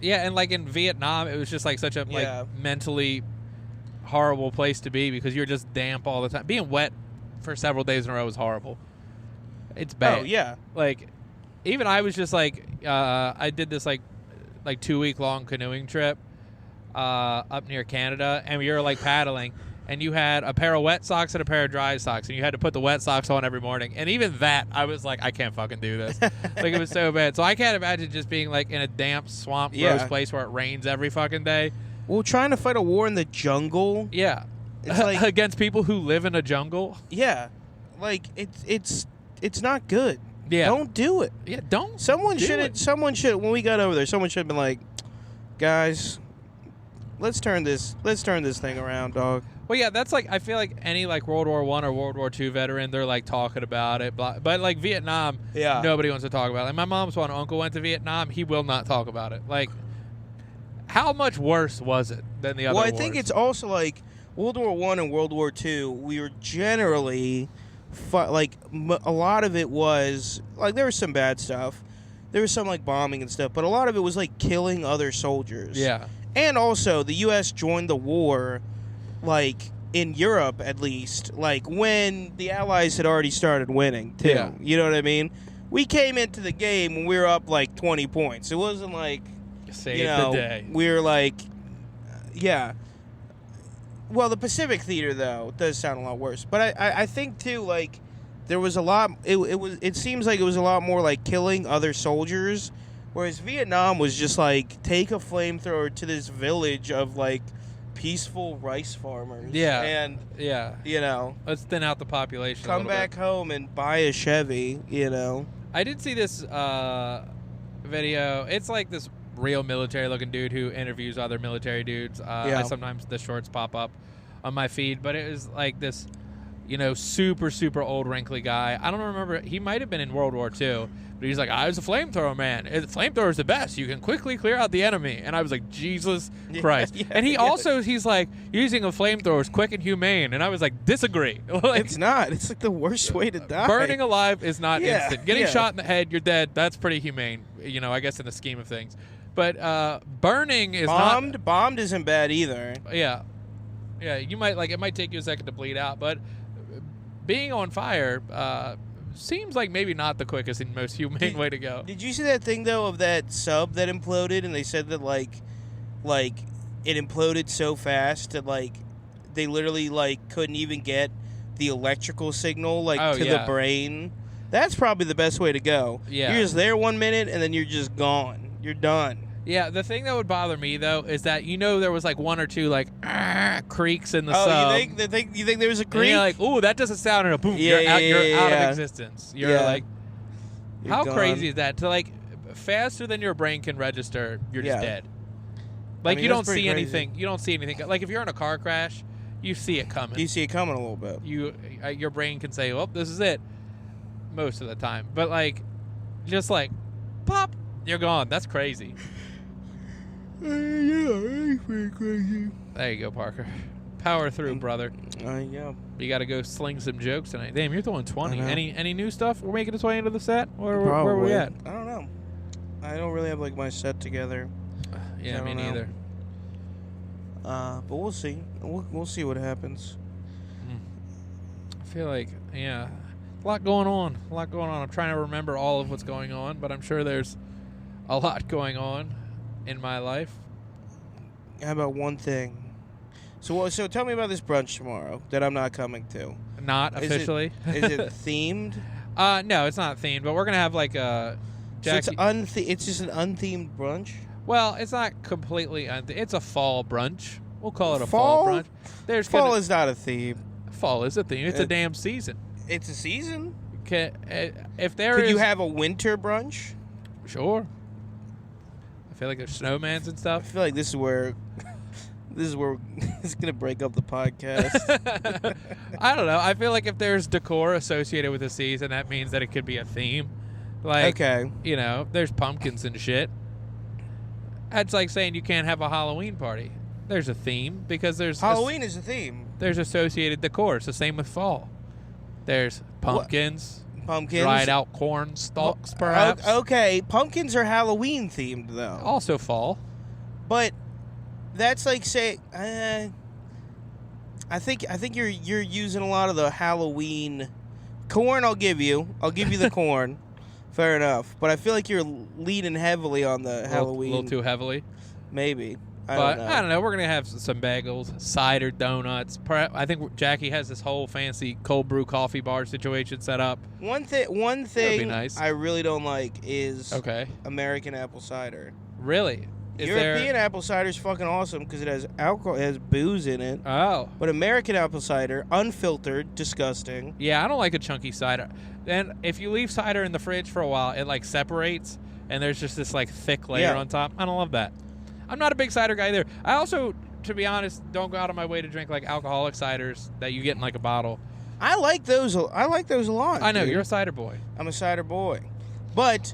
and like in Vietnam, it was just like such a like mentally horrible place to be because you're just damp all the time. Being wet for several days in a row was horrible. It's bad. Oh yeah. Like, even I was just like, I did this like 2-week long canoeing trip up near Canada, and we were like paddling. And you had a pair of wet socks and a pair of dry socks, and you had to put the wet socks on every morning. And even that, I was like, I can't fucking do this. Like, it was so bad. So I can't imagine just being, like, in a damp, swamp, gross place where it rains every fucking day. Well, trying to fight a war in the jungle. Yeah. It's like, against people who live in a jungle. Yeah. Like, it's not good. Yeah. Don't do it. Yeah, don't Someone should, when we got over there, someone should have been like, guys, let's turn this thing around, dog. Well, yeah, that's like, I feel like any like World War I or World War II veteran, they're like talking about it. But like Vietnam, nobody wants to talk about it. Like my mom's one uncle went to Vietnam. He will not talk about it. Like, how much worse was it than the other wars? Well, I think it's also like World War I and World War II, we were generally, a lot of it was, like there was some bad stuff. There was some like bombing and stuff, but a lot of it was like killing other soldiers. Yeah. And also, the U.S. joined the war like in Europe at least, like when the Allies had already started winning too. Yeah. You know what I mean? We came into the game when we were up like 20 points. It wasn't like save the day. We were like, yeah. Well, the Pacific Theater though does sound a lot worse, but I think too like there was a lot. It seems like it was a lot more like killing other soldiers, whereas Vietnam was just like take a flamethrower to this village of like peaceful rice farmers. Yeah. And, you know. Let's thin out the population Come back home and buy a Chevy, you know. I did see this video. It's like this real military-looking dude who interviews other military dudes. Sometimes the shorts pop up on my feed, but it was like this, you know, super, super old, wrinkly guy. I don't remember. He might have been in World War II. But he's like, I was a flamethrower man. The flamethrower is the best. You can quickly clear out the enemy. And I was like, Jesus Christ. And he's like, using a flamethrower is quick and humane. And I was like, disagree. Like, it's not. It's like the worst way to die. Burning alive is not instant. Getting shot in the head, you're dead. That's pretty humane, you know, I guess in the scheme of things. But burning is not. Bombed isn't bad either. Yeah. Yeah, you might, like, it might take you a second to bleed out. But being on fire, seems like maybe not the quickest and most humane way to go. Did you see that thing though of that sub that imploded, and they said that like it imploded so fast that like they literally like couldn't even get the electrical signal to the brain. That's probably the best way to go. Yeah. You're just there 1 minute and then you're just gone. You're done. Yeah, the thing that would bother me though is that, you know, there was like one or two like creaks in the sub. You think there was a creak? And you're like, ooh, that doesn't sound, and a boom, you're out of existence. You're like, how crazy is that? To like faster than your brain can register, you're just dead. Like, you don't see anything. You don't see anything. Like if you're in a car crash, you see it coming. You see it coming a little bit. Your brain can say, "Oh, this is it," most of the time. But like, just like, pop, you're gone. That's crazy. Yeah, it's pretty crazy. There you go, Parker. Power through, brother. Yeah. You got to go sling some jokes tonight. Damn, you're throwing 20. I know. Any new stuff? We're making its way into the set? Where are we at? I don't know. I don't really have like my set together. Yeah, me neither. But we'll see. We'll see what happens. I feel like, yeah, a lot going on. I'm trying to remember all of what's going on, but I'm sure there's a lot going on in my life. How about one thing? So tell me about this brunch tomorrow that I'm not coming to. Not officially. Is it themed? No, it's not themed, but we're going to have like a... Jackie. So it's just an unthemed brunch? Well, it's not completely unthemed. It's a fall brunch. We'll call it a fall brunch. Fall is not a theme. Fall is a theme. It's a damn season. It's a season? Could you have a winter brunch? Sure. I feel like there's snowmans and I stuff. feel like this is where it's gonna break up the podcast. I don't know. I feel like if there's decor associated with a season, that means that it could be a theme. Like, okay, there's pumpkins and shit. That's like saying you can't have a Halloween party. There's a theme because there's Halloween is a theme. There's associated decor. It's the same with fall. There's pumpkins. Pumpkins. Dried out corn stalks, perhaps. Okay, pumpkins are Halloween themed though. Also fall. But that's like say, I think you're using a lot of the Halloween corn. I'll give you the corn. Fair enough. But I feel like you're leaning heavily on the Halloween. A little too heavily. Maybe. I don't know. We're going to have some bagels, cider, donuts. I think Jackie has this whole fancy cold brew coffee bar situation set up. One thing be nice. I really don't like is American apple cider. Really? European apple cider is fucking awesome because it has alcohol, it has booze in it. Oh. But American apple cider, unfiltered, disgusting. Yeah, I don't like a chunky cider. Then if you leave cider in the fridge for a while, it like separates and there's just this like thick layer on top. I don't love that. I'm not a big cider guy either. I also, to be honest, don't go out of my way to drink like alcoholic ciders that you get in like a bottle. I like those a lot. I know, dude. You're a cider boy. I'm a cider boy. But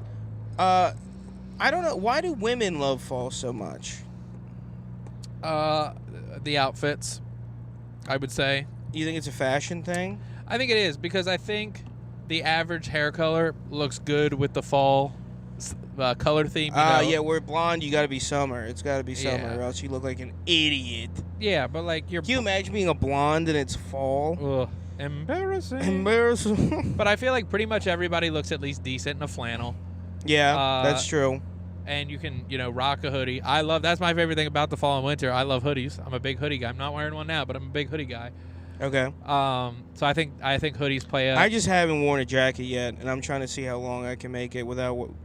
I don't know, why do women love fall so much? The outfits, I would say. You think it's a fashion thing? I think it is because I think the average hair color looks good with the fall color theme. Yeah, we're blonde. You got to be summer. It's got to be summer, or else you look like an idiot. Yeah, but like Can you imagine being a blonde and it's fall? Ugh, embarrassing. But I feel like pretty much everybody looks at least decent in a flannel. Yeah, that's true. And you can, rock a hoodie. That's my favorite thing about the fall and winter. I love hoodies. I'm a big hoodie guy. I'm not wearing one now, but I'm a big hoodie guy. Okay. So I think hoodies play I just haven't worn a jacket yet, and I'm trying to see how long I can make it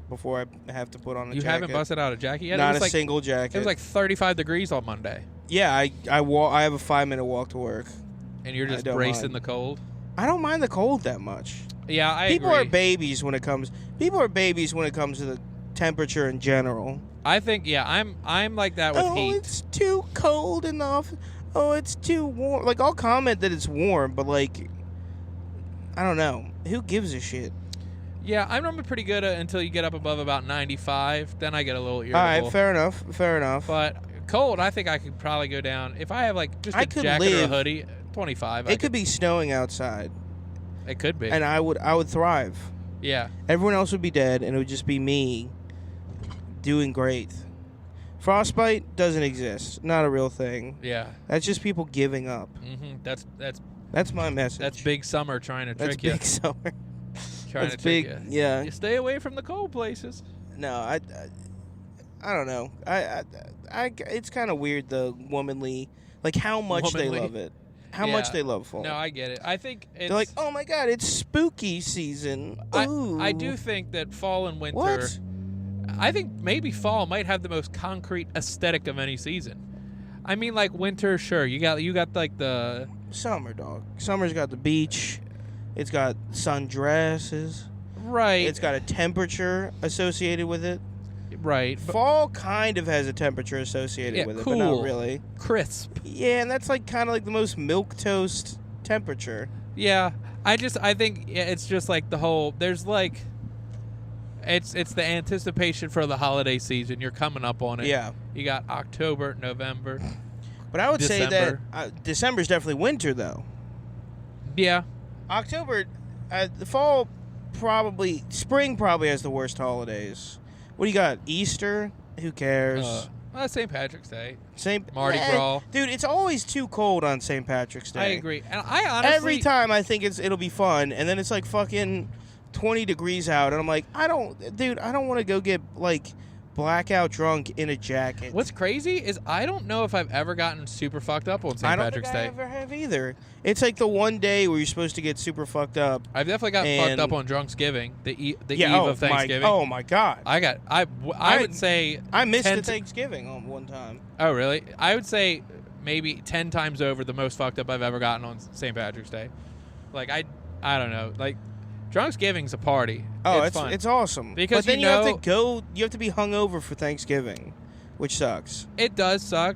before I have to put on a jacket. You haven't busted out a jacket yet? Not a single jacket. It was like 35 degrees on Monday. Yeah, I have a 5-minute walk to work. And you're just bracing the cold? I don't mind the cold that much. Yeah, I People agree. are babies when it comes to the temperature in general. I think, I'm like that with heat. Oh, it's too cold enough. Oh, it's too warm. Like, I'll comment that it's warm, but, like, I don't know. Who gives a shit? Yeah, I'm normally pretty good until you get up above about 95. Then I get a little irritable. All right, fair enough. But cold, I think I could probably go down. If I have, like, just a jacket or a hoodie, 25. It could be snowing outside. It could be. And I would thrive. Yeah. Everyone else would be dead, and it would just be me doing great. Frostbite doesn't exist. Not a real thing. Yeah. That's just people giving up. Mm-hmm. That's my message. That's Big Summer trying to trick you. That's Big Summer. Trying to trick you. Yeah. You stay away from the cold places. No, I don't know. I it's kind of weird, the womanly, like how much they love it. How much they love fall. No, I get it. I think it's... They're like, oh my God, it's spooky season. Ooh. I do think that fall and winter... What? I think maybe fall might have the most concrete aesthetic of any season. I mean, like winter, sure. You got like the... Summer, dog. Summer's got the beach. It's got sundresses. Right. It's got a temperature associated with it. Right. Fall kind of has a temperature associated with it, cool. but not really. Crisp. Yeah, and that's like kind of like the most milquetoast temperature. Yeah. I think it's just like the whole... There's like... It's the anticipation for the holiday season. You're coming up on it. Yeah. You got October, November, But I would say December. that December's definitely winter, though. Yeah. October, the fall, probably, spring probably has the worst holidays. What do you got? Easter? Who cares? St. Patrick's Day. Mardi Eh, Gras. Dude, it's always too cold on St. Patrick's Day. I agree. And I honestly... Every time I think it'll be fun, and then it's like fucking 20 degrees out, and I'm like, I don't want to go get, like, blackout drunk in a jacket. What's crazy is I don't know if I've ever gotten super fucked up on St. Patrick's Day. I don't think I ever have either. It's like the one day where you're supposed to get super fucked up. I've definitely gotten fucked up on Drunksgiving, the eve of Thanksgiving. Oh my god! I would say I missed the Thanksgiving on one time. Oh really? I would say maybe 10 times over the most fucked up I've ever gotten on St. Patrick's Day. Like I don't know. Like Drunksgiving's a party. Oh, it's fun. It's awesome. Because but then you have to go. You have to be hungover for Thanksgiving, which sucks. It does suck.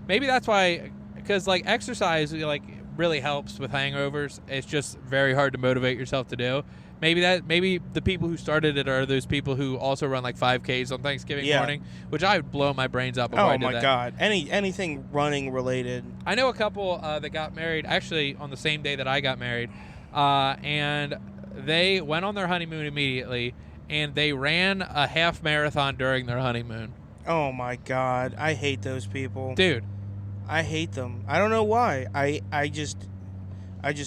Maybe that's why, because like exercise like really helps with hangovers. It's just very hard to motivate yourself to do. Maybe the people who started it are those people who also run like 5Ks on Thanksgiving morning, which I would blow my brains out before I did that. Oh my god! Anything running related. I know a couple that got married actually on the same day that I got married, and they went on their honeymoon immediately, and they ran a half marathon during their honeymoon. Oh my god! I hate those people, dude. I hate them. I don't know why. I just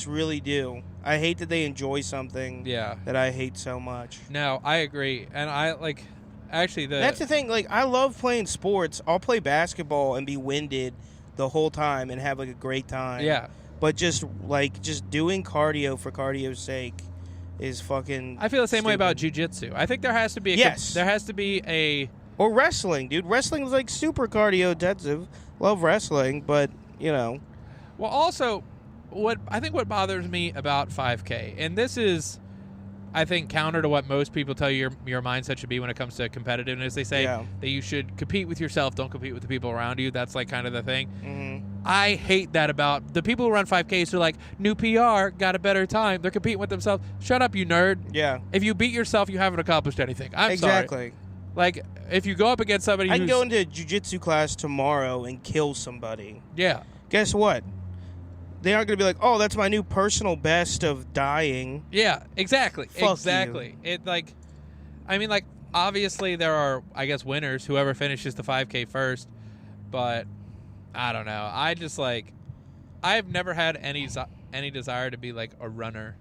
really do. I hate that they enjoy something that I hate so much. No, I agree. And I like actually that's the thing. Like, I love playing sports. I'll play basketball and be winded the whole time and have like a great time. Yeah. But just doing cardio for cardio's sake is fucking I feel the same stupid. way about jiu-jitsu. I think there has to be a or wrestling, dude. Wrestling is like super cardio intensive. Love wrestling, but you know. Well, also what bothers me about 5K, and this is, I think, counter to what most people tell you your mindset should be when it comes to competitiveness. They say that you should compete with yourself, don't compete with the people around you. That's like kind of the thing. Mm-hmm. I hate that about the people who run 5Ks who are like, new PR, got a better time. They're competing with themselves. Shut up, you nerd. Yeah. If you beat yourself, you haven't accomplished anything. I'm sorry. Exactly. Like, if you go up against somebody I can go into a jiu-jitsu class tomorrow and kill somebody. Yeah. Guess what? They aren't going to be like, oh, that's my new personal best of dying. Yeah, exactly. Fuck exactly. You. It like, I mean, like, obviously there are, I guess, winners, whoever finishes the 5K first, but I don't know. I just like, I've never had any desire to be like a runner.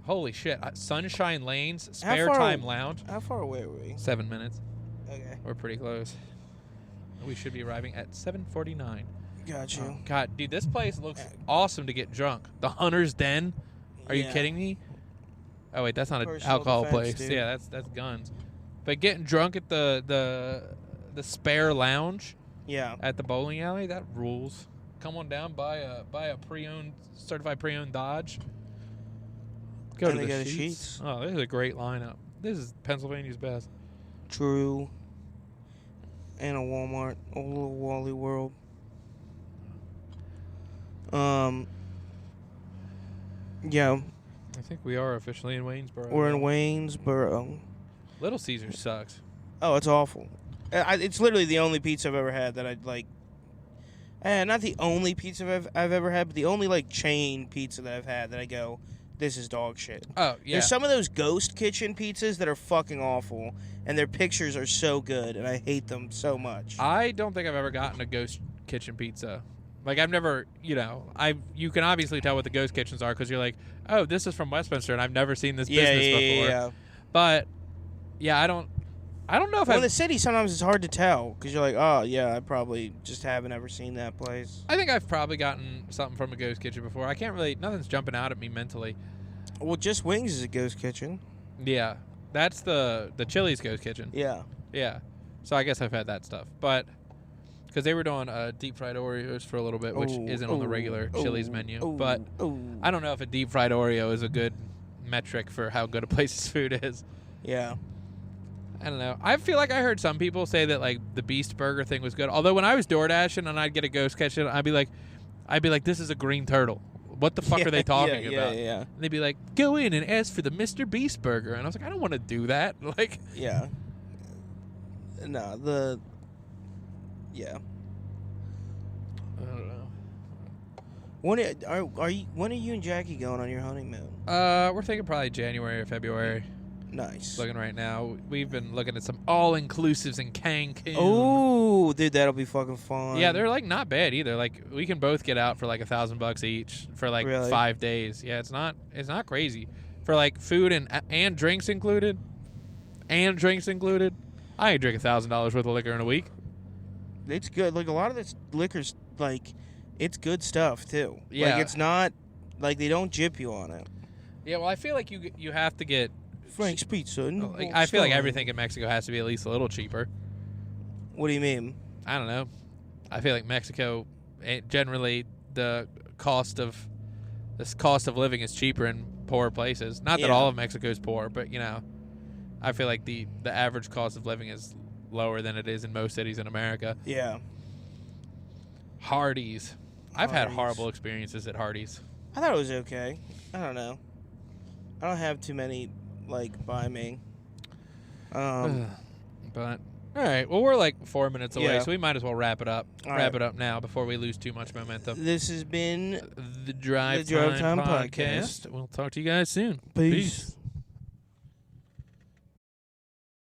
Holy shit. Sunshine Lanes, Spare Time Lounge. How far away are we? 7 minutes. Okay. We're pretty close. We should be arriving at 7:49. Got you. Oh, God, dude, this place looks awesome to get drunk. The Hunter's Den. Are you kidding me? Oh wait, that's not an alcohol place. Dude. Yeah, that's guns. But getting drunk at the Spare Lounge. Yeah. At the bowling alley, that rules. Come on down, buy a certified pre-owned Dodge. Go to the Sheets. Oh, this is a great lineup. This is Pennsylvania's best. True. And a Walmart, a little Wally World. Yeah. I think we are officially in Waynesboro. We're in Waynesboro. Little Caesars sucks. Oh, it's awful. It's literally the only pizza I've ever had that I'd like. Not the only pizza I've ever had, but the only like chain pizza that I've had that I go, this is dog shit. Oh, yeah. There's some of those ghost kitchen pizzas that are fucking awful, and their pictures are so good, and I hate them so much. I don't think I've ever gotten a ghost kitchen pizza. Like, I've never, you can obviously tell what the ghost kitchens are because you're like, oh, this is from Westminster, and I've never seen this business before. Yeah. But, yeah, I don't know if in the city, sometimes it's hard to tell because you're like, oh, yeah, I probably just haven't ever seen that place. I think I've probably gotten something from a ghost kitchen before. I can't really, nothing's jumping out at me mentally. Well, Just Wings is a ghost kitchen. Yeah. That's the Chili's ghost kitchen. Yeah. Yeah. So I guess I've had that stuff. But, because they were doing deep fried Oreos for a little bit, which isn't on the regular Chili's menu. But I don't know if a deep fried Oreo is a good metric for how good a place's food is. Yeah. I don't know. I feel like I heard some people say that like the Beast Burger thing was good. Although when I was door dashing and I'd get a ghost kitchen, I'd be like, this is a green turtle. What the fuck are they talking about? Yeah. And they'd be like, go in and ask for the Mr. Beast Burger. And I was like, I don't want to do that. Like, yeah. No, yeah. I don't know. When are you and Jackie going on your honeymoon? We're thinking probably January or February. Nice. Looking right now. We've been looking at some all-inclusives in Cancun. Oh, dude, that'll be fucking fun. Yeah, they're like not bad either. Like we can both get out for like $1,000 each for like Really? 5 days. Yeah, it's not crazy for like food and drinks included. And drinks included. I ain't drink $1,000 worth of liquor in a week. It's good. Like a lot of this liquor's like, it's good stuff too. Yeah. Like it's not like they don't gyp you on it. Yeah, well, I feel like you have to get. Frank's Pizza. Like, I feel like everything in Mexico has to be at least a little cheaper. What do you mean? I don't know. I feel like Mexico, generally, the cost of living is cheaper in poor places. Not that all of Mexico is poor, but I feel like the average cost of living is lower than it is in most cities in America. Yeah. Hardee's. I've had horrible experiences at Hardee's. I thought it was okay. I don't know. I don't have too many by me. But all right, well, we're like 4 minutes away, so we might as well wrap it up. Wrap it up now before we lose too much momentum. This has been the Drive Time Podcast. We'll talk to you guys soon. Peace.